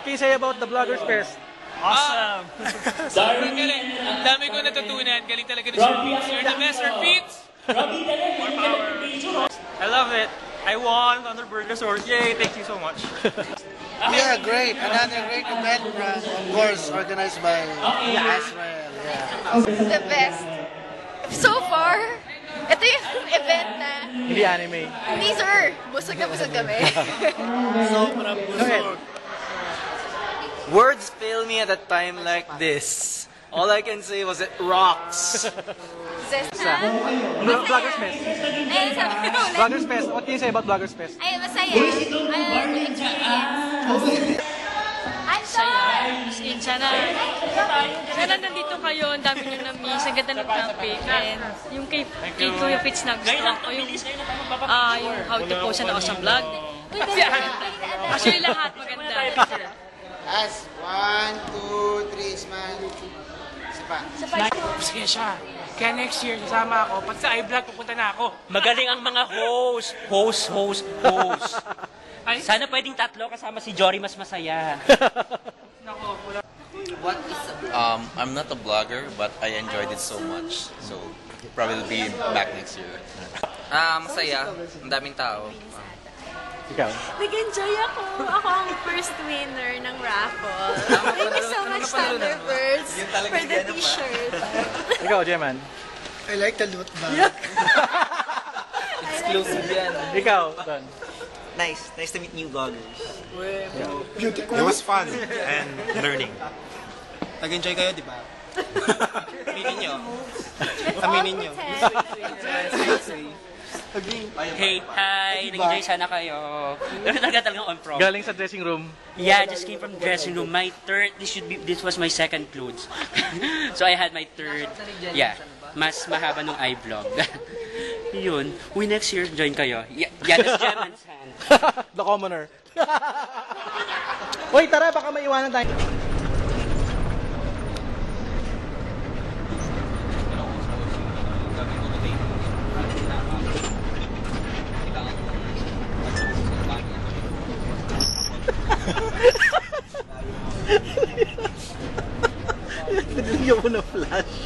can you say about the Vloggers Fest? Awesome! Galing. Dami ko natutunan. Galing talaga ni Sir Fitz. You're the best, Sir Fitz! More power! I love it! I won on the Burgosaurus. Yay! Thank you so much. Yeah, great. Another great event, of course, organized by Azrael. Yeah. The best. So far, ito yung event na... Hindi anime. Hindi, sir. Busog na busog kami. Sobrang busog. Words fail me at a time like this. All I can say was it rocks. Vloggers Fest. Ayun, sabi ko ulit. Vloggers Fest. What can you say about Vloggers Fest? Ay, masaya. Experience. In sana nandito kayo, ang dami nyo na-miss, ang ganda ng topic, and yung kay Kuya Fitz na gusto ko, yung how to post na ako sa vlog. Actually, lahat maganda. As 1, 2, 3, smile. Isa pa. Sige siya. Kaya next year, sasama ako. Pag sa iVlog, pupunta na ako. Magaling ang mga host. Sana pwedeng tatlo kasama si Jory mas masaya. I'm not a vlogger, but I enjoyed it so much. So, probably be back next year. Masaya. Ang daming tao. Ikaw? Nag-enjoy ako. Ako ang first winner ng raffle. Thank you so much, Thunderbirds, for the t-shirt. Ikaw, Jeman? I like the loot bag. Exclusive yan. Ikaw, Don? Nice to meet new vloggers. Beautiful. It was fun and learning. Nag-enjoy kayo, di ba? Aminin nyo. Aminin nyo. Hey, hi! Nag-enjoy sana kayo. Pero talagang on prom. Galing sa dressing room. Yeah, just came from the dressing room. My third, this was my second clothes. So I had my third, yeah, mas mahaba nung iVlog. Yun. Uy, next year, join kayo. Yeah, that's Jeman's hand. The commoner. Uy, tara, baka maiwanan tayo. Pinigyan mo na flash.